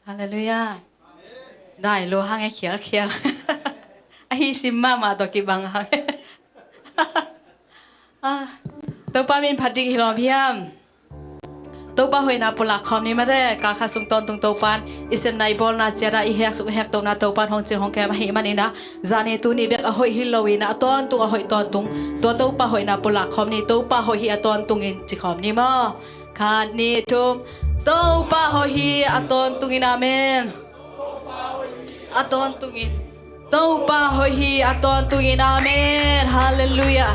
ฮาเลลูยาได้โลหะไงเขียวเขียวไอ้ซิมมาตัวกิบังฮะตัวป้ามินพัดดิ้งฮิลอมพิมตัวป้าหอยนาปุลักคอมนี้มาได้การขัดสุงตอนตรงตัวปานอิสเอ็มไนบอลนาเจราอีเฮกสุกเฮกตัวนาตัวปานห้องเจห้องแกมาหิมันนี่นะจานีตัวนี้เบียกหอยฮิลโลวีนะตอนตัวหอยตอนตุงตัวป้าหอยนาปุลักคอมนี้ตัวป้าหอยฮิตอนตุงอินจิคอมนี้มาขาดนี้ทุมตัวป้าหอยฮิตอนตุงอินอาเมนตอนตุงอินตัวป้าหอยฮิตอนตุงอินอาเมนฮาเลลูยา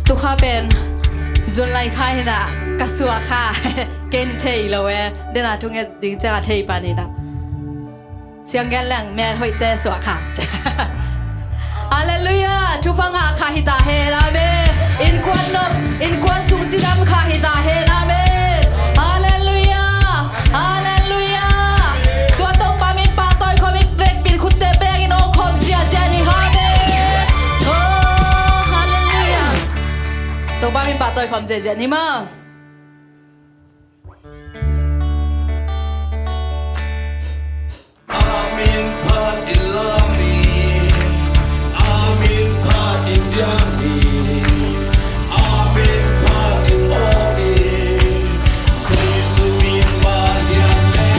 ตุข้าเป็นจนไล่ข้าเห็นอะกระสัวข้าเกณฑ์เทยเลยเดี๋ยวนะทุกอย่างดึงจะเทยปานี่นะเสียงแกนแหลงแม่หอยเตะสัวข้าฮาเลลูยาทุพังหาข้าหิตาเฮนาเมอินกวนนบอินกวนสุจิดำข้าหิตาเฮนาเมฮาเลลูยาฮาเลลูยาตัวตกปามินปาตอยคอมิกเวกปินคุตเตเบกินโอคอมเสียเจนี่ฮาเมตัวบ้านมีป่าต่อยความเจ็บนี่มั้งAmin Pat Ilami Amin Pat Indiani Amin Pat Inomi Sui Sui Madiane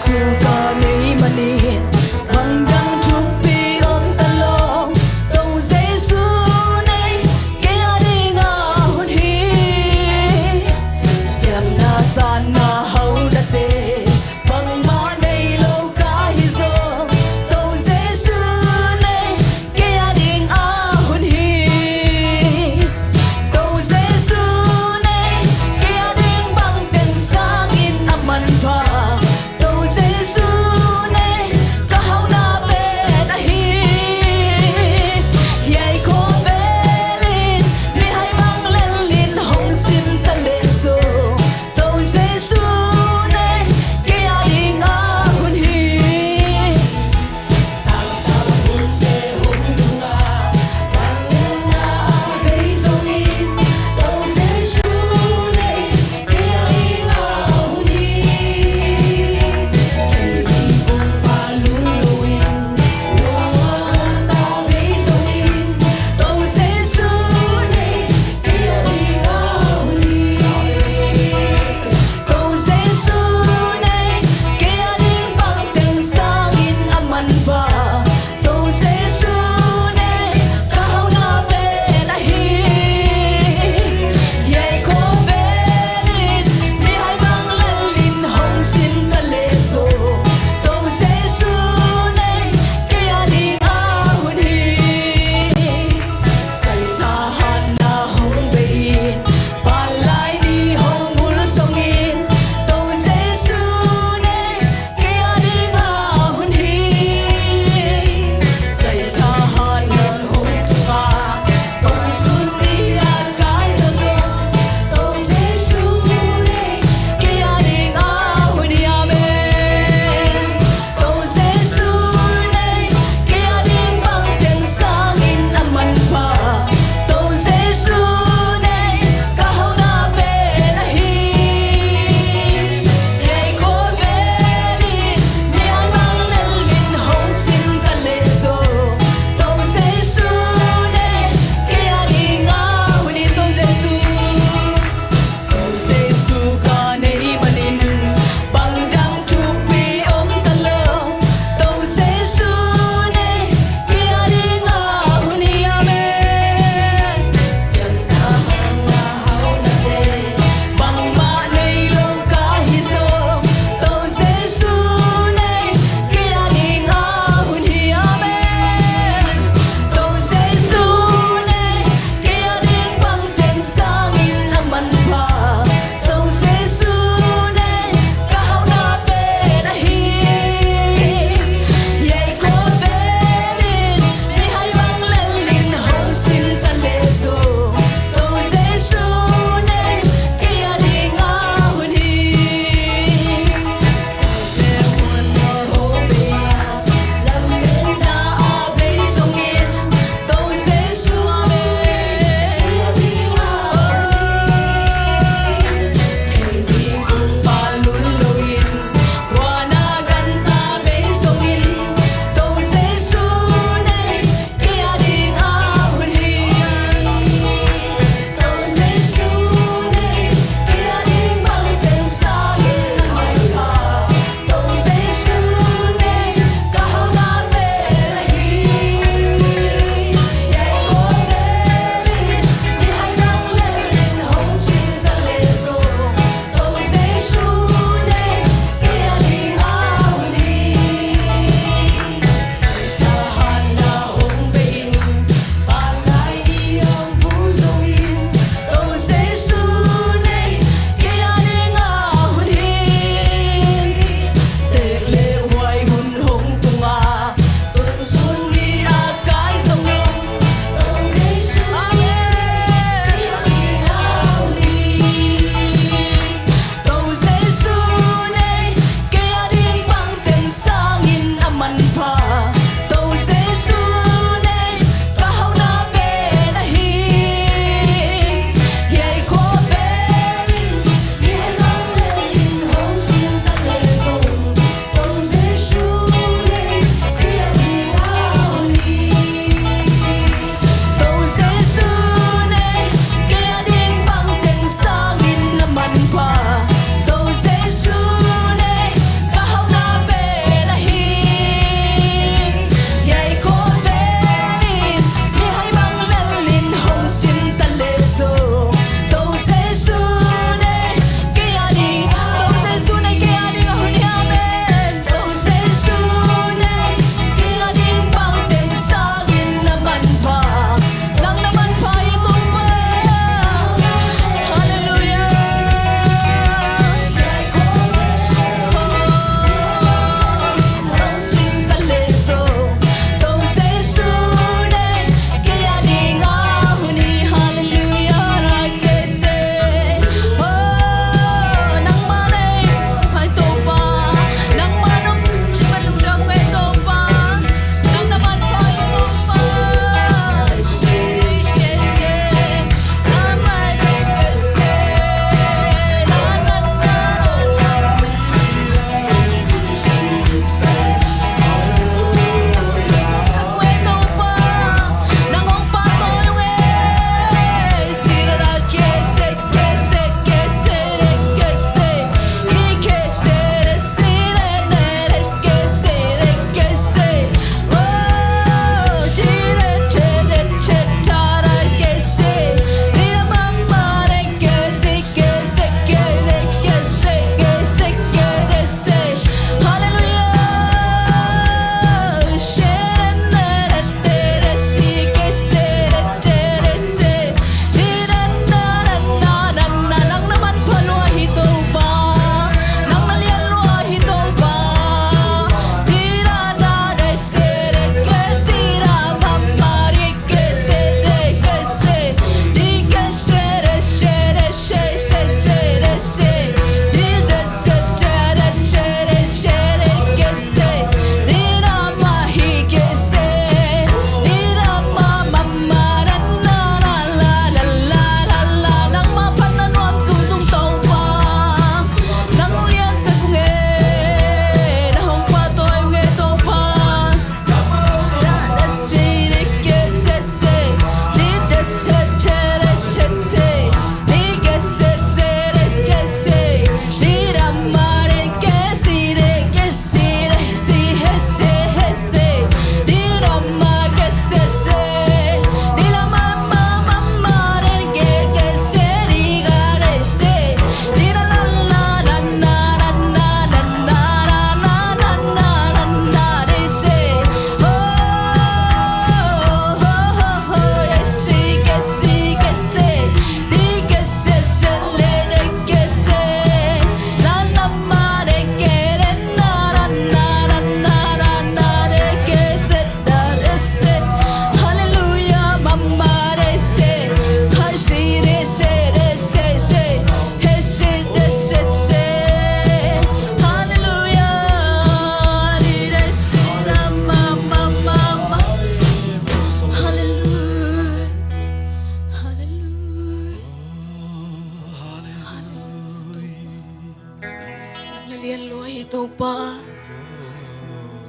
Giêsu con ấy mà niên bằng đăng trúc bi ôm ta lo cầu Giêsu này kia đi ngà hôn hi xem na san na hậu đã tê bằng má này lâu cả hi zo cầu Giêsu này kia đi ngà hôn hi cầu Giêsu này kia đi bằng tiền sang in âm man thoa cầu Giêsu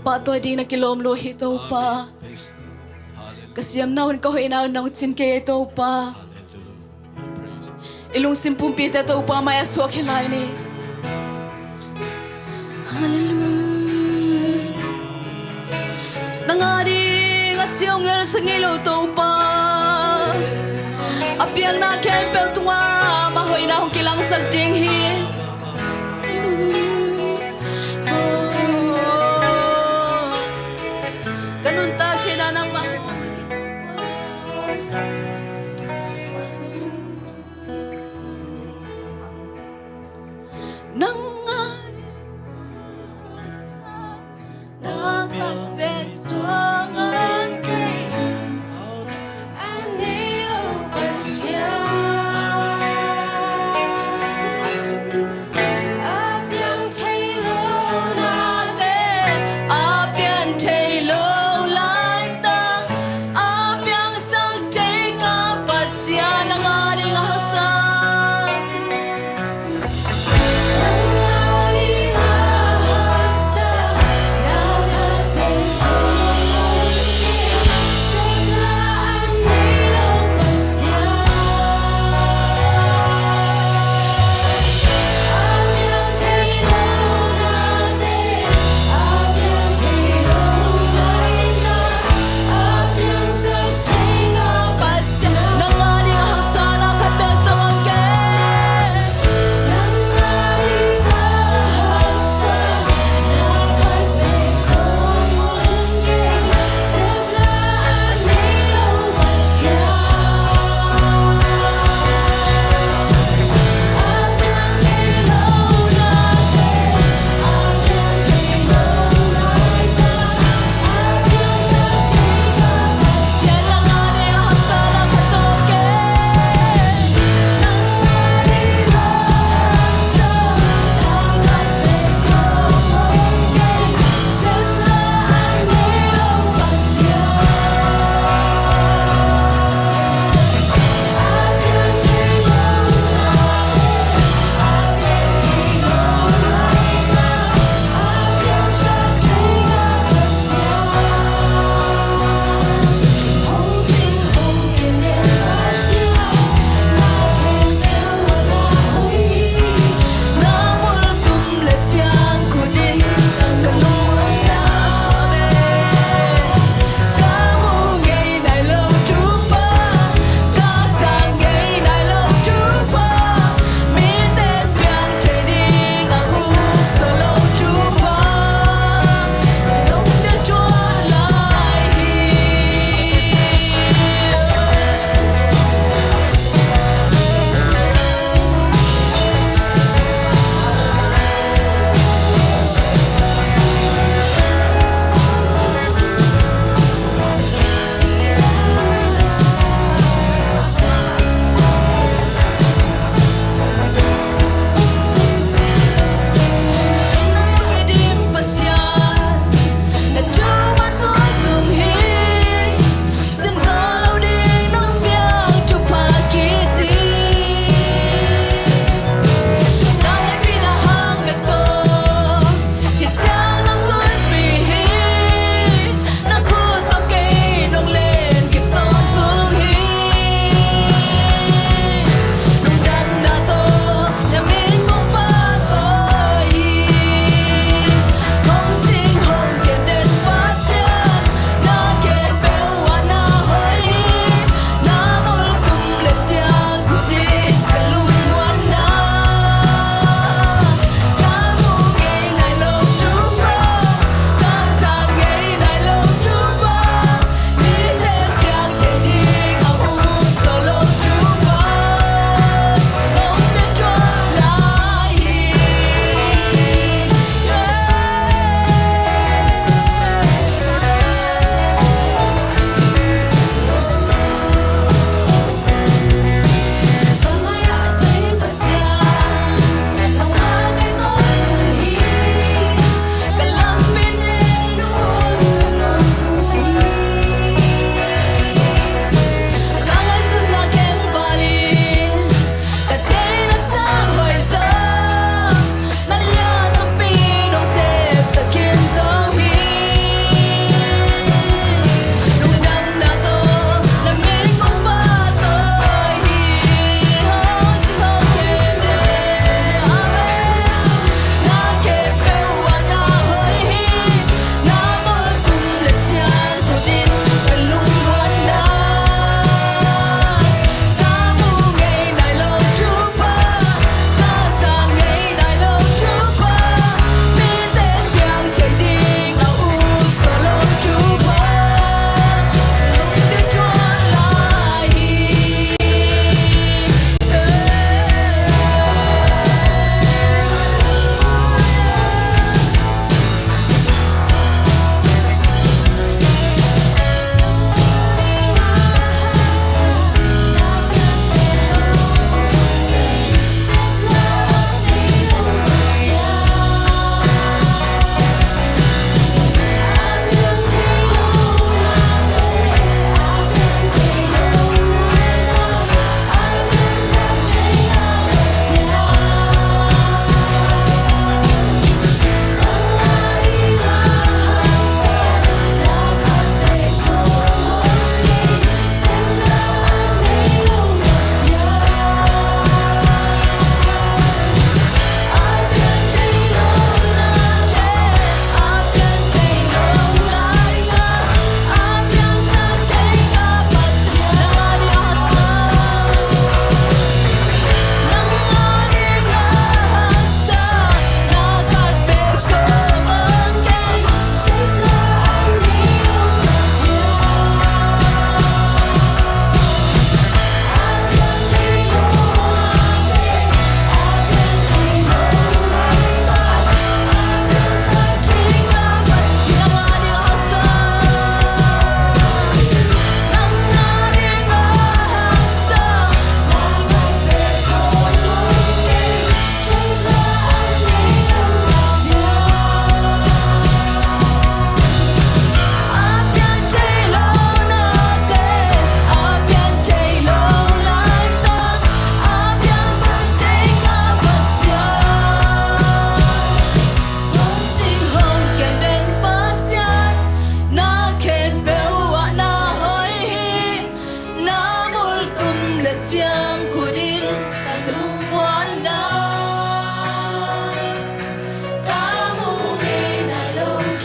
Patoy di nakilom lohi to pa. Kasiyam naon ka hoy na nang chinke to pa. Ilung simpumpita to pa maya swak hilay ni. Hallelujah. Nangadi ngasiyong ngel sangilo to pa. Apiang na kempel tunga mahoy na hong kilang sagding hi. Ganun ta china ng mahoy. Nang nakapestongan kay aniyo pasya.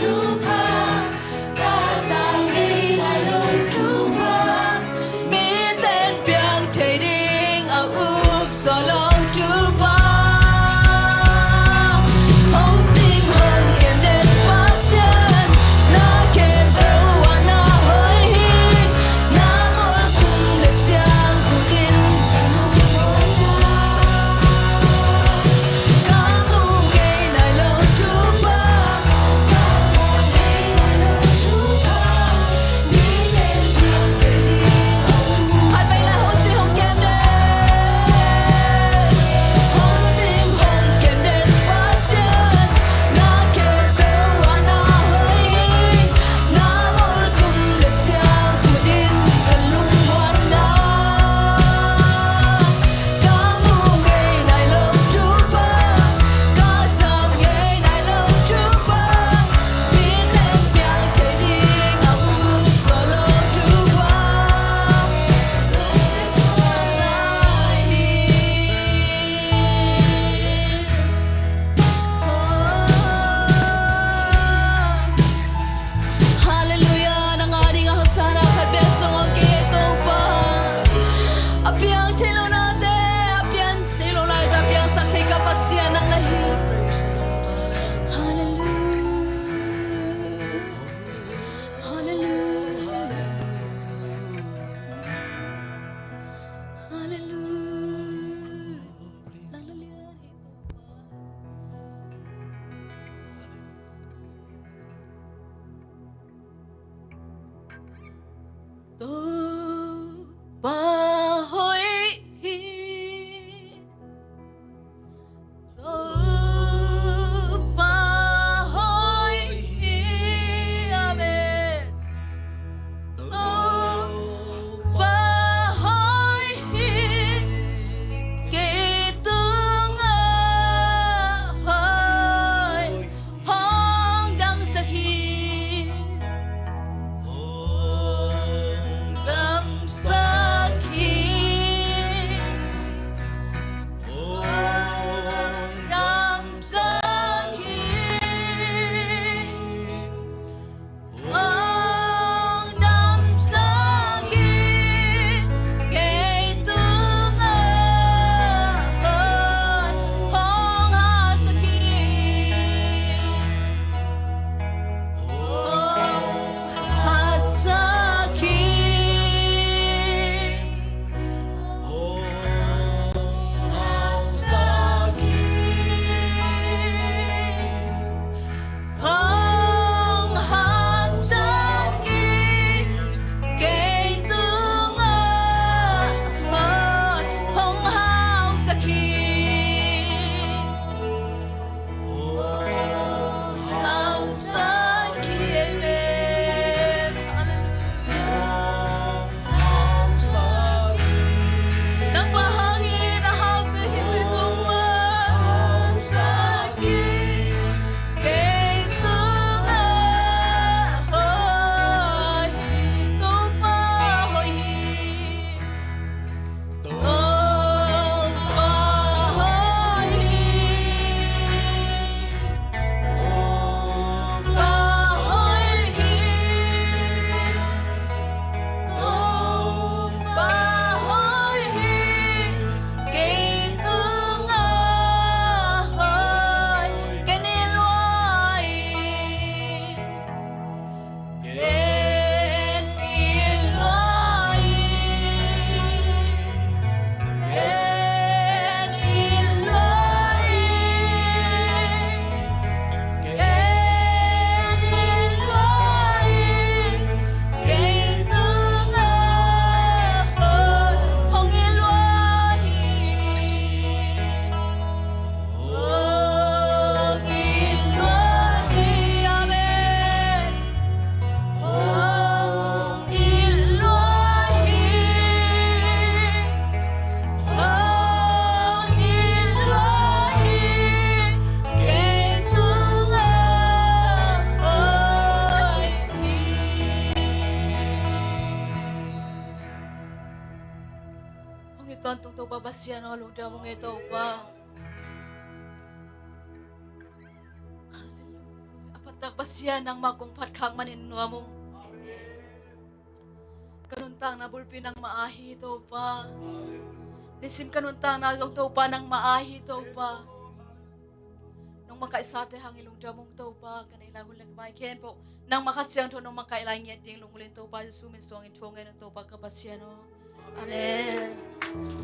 tumpah Kasang inalong tumpah Minten piang trading Ang uk solong tumpah Hong ting hong kem den pasien Na kem ewa na hoi hin Na mol kum le tiang kudin Kamu ngay nai long tumpah Hát bay là hôn chi hong kem den Hong ting hong kem den pasien Na kem ewa na hoi hin Na mol kum le tiang kudin Kalung wan na Kamu ngay nai long tumpah Kasang ngay nai long tumpah Minten piang trading Ang uk solong tumpah Hallelujah nang ating hosana kat besong ang kitong pa Apiang tilo nate apiang tilo na ita apiang sakti kapasyan ng lahi Hallelujah Hallelujah Hallelujah Nang lalian itong pa Tu ba hoi hi Tu ba hoi hi amen Tu ba hoi hi kitung ai hong dang sa hi Đam sắc hi Đam sắc hi Đam sắc hi Kể tương ơi Hong ha sắc hi Hasaki Hong Hasaki Kể tương ơi Hong Hao Saki Hao Saki Amen Hallelujah Nang mahangin ahau ke hindi tuman Saki kay tunga hoy Tupa hoy Tupa hoy Tupa hoy Tupa hoy Kay tunga hoy Kanilwai Kanilwai Kanilwai Kay tunga hoy Hong ilwai Hong ilwai Amen Hong ilwai Hong ilwai Kay tunga hoy Hong ito ang tungtong babasyan ang luda mong ito pa Hallelujah. Apat takbas kapasya ng magkungpat kang maninwa mo. Kanuntang nabulpi ng maahi to pa. Lisim kanuntang nagong to pa ng maahi to pa. Nung makaisate hang ilong damong to pa, kanailangon lang kabay po. Nang makasiyang to nung makailangan yung lungulin to pa, sumin suwangin tuwangin ng to pa kapasya no. Amen.